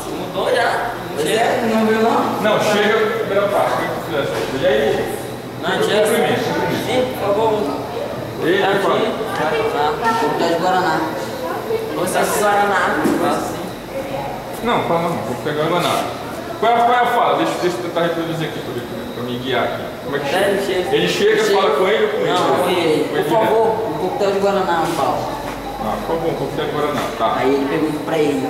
Mudou já? Pois é, não viu não? Não, chega a primeira parte. E aí? Não, cumprimento. Sim, por favor. Ele fala. Coquetel de Guaraná. Você é Guaraná. Não, fala não, vou pegar o nada. Qual é a fala? Deixa eu tentar reproduzir aqui pra me guiar aqui. Como é que chega? Ele chega, fala com ele ou com ele? Não, com ele. Por favor, um coquetel de Guaraná, Paulo. Ah, por favor, um coquetel de Guaraná, tá. Aí ele pergunta pra ele.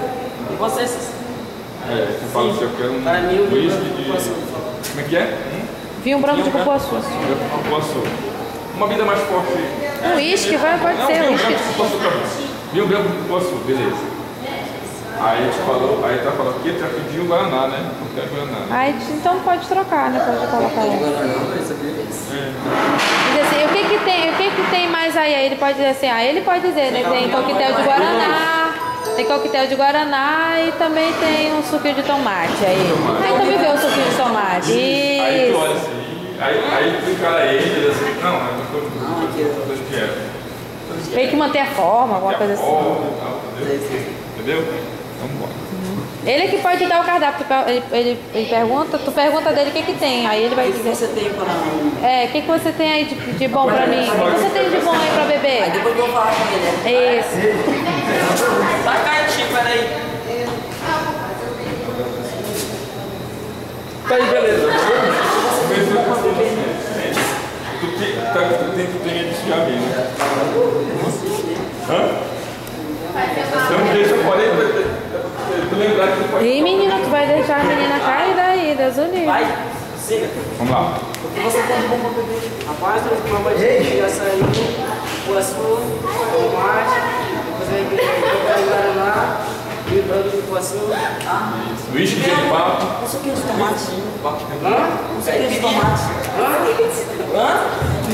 E vocês? Você fala assim, eu quero um Para mim, o vinho whisky de... Como é que é? Vinho branco de cupuaçu. Cupuaçu. Uma vida mais forte. Um uísque, pode não, ser vinho uísque. branco de cupuaçu pra mim. Vinho branco de cupuaçu, beleza. Aí a gente falou, aí tá falando que já pediu Guaraná, né? Coquetel de Guaraná. Aí, então pode trocar, né? Pode colocar De aí. Guaraná, isso aqui. Diz assim, o que tem mais aí? Aí ele pode dizer assim, ele pode dizer, né? Tem coquetel de Guaraná, tem coquetel de Guaraná e também tem um suquinho de tomate. Aí também vê o suquinho de tomate. Aí tu Isso. olha assim, aí tu encara ele e diz assim, não, não tô de dieta. Tem que manter a forma, alguma coisa assim. Entendeu? Vamos embora. Ele é que pode dar o cardápio. Ele pergunta, tu pergunta dele o que tem. Aí ele vai O que dizer. você tem para... O que você tem aí de bom pra mim? O que você tem de bom aí pra Aí beber? depois eu vou falar com ele. Isso. Tá quietinho, peraí. Tá aí, beleza. Tu tem que desfiar bem, né? Hã? Então deixa eu falei tu lembrar que tu pode... E menina, tu vai deixar a menina cair daí, Deus o livre. Vai, siga. Vamos lá. O que você tem de bom para beber? Rapaz, o mamãe já saiu, cupuaçu, tomate, depois vai vir o Guaraná, vinho branco de cupuaçu. Whisky de papo. Um suquinho de tomate. Hã? Um suquinho de tomate. Hã?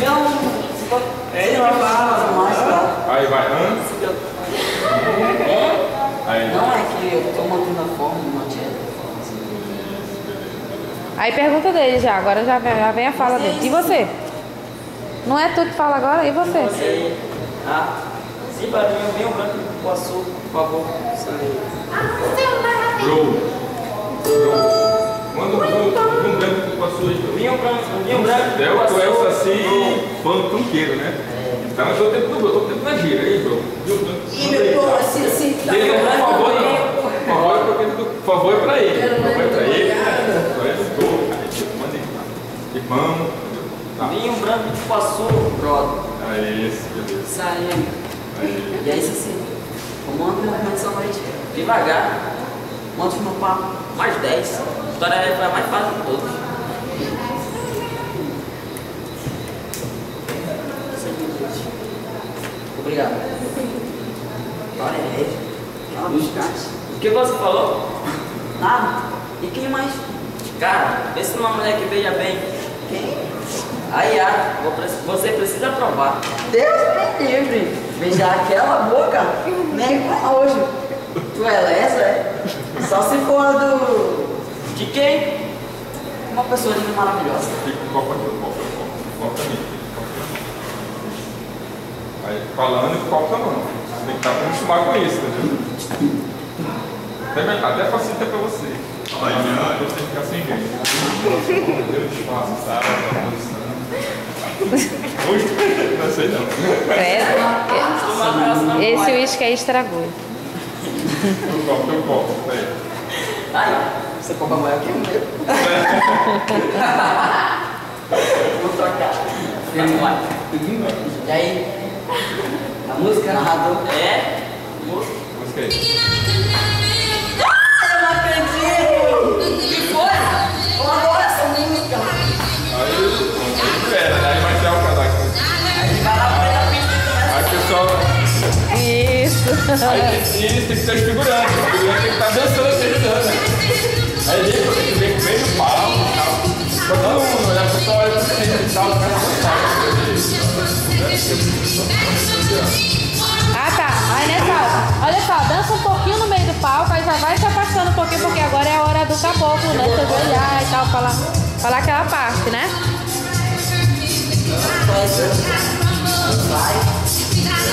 Não. Ele vai falar. Tomate, tá? Aí vai, hã? Aí. Não, é que eu tô mantendo a forma, não tinha. Aí pergunta dele já, agora já vem a fala dele. E você? Não é tu que fala agora? E você? Você. Sim, para mim, o vinho branco de cupuaçu, por favor. Show. Manda um branco com a sua aí. Vinho branco de Tu é o cupuaçu. Saci funkeiro, né? Então eu tô tempo na gira, aí, bro. E meu povo, assim, Ele, por favor, não. Por favor, é pra ele. Por favor, é pra ele. Manda aí. Vamos. Tá. Vinho branco de cupuaçu, brother. Aí, beleza. saindo. E aí, assim, comanda uma recomendação noite. Devagar. Manda o meu papo. Mais 10. A história foi a mais fácil de todos. Obrigado. Olha aí. Ela buscasse. O que você falou? Nada. E quem mais? Cara, vê se uma mulher que beija bem. Quem? A Yara, você precisa provar. Deus me livre. Beijar aquela boca. Nem igual hoje. Tu é lesa, é? Só se for a do... De quem? Uma pessoa linda maravilhosa. Fica com o copo aqui, o copo também. Aí falando e o copo na mão. Você tem que estar acostumado com isso, entendeu? Até facilita pra você. Olha, você tem que ficar sem jeito. Deu espaço, sabe? Não sei não. Credo. Esse uísque aí estragou. Teu copo, aí. Aí. Você compra maior que o meu. Vou trocar. E aí? A música? Narrador? É? Música aí. Eu não acredito! O que foi? Eu adoro essa música! Aí vai tirar o casaco. Vai lá pra ela pista. Aí o pessoal. Isso. Aí eles têm que ser os figurantes. O figurante tem que estar dançando assim, ajudando. Aí ele vem com o meio pau e tal. Todo mundo, olha, o pessoal olha pra você e tal, o cara Ah, tá. Aí nessa hora, olha só, dança um pouquinho no meio do palco, aí já vai se afastando um pouquinho, porque agora é a hora do caboclo, né? Se ajoelhar e tal, falar aquela parte, né?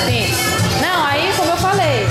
Sim. Não, aí como eu falei.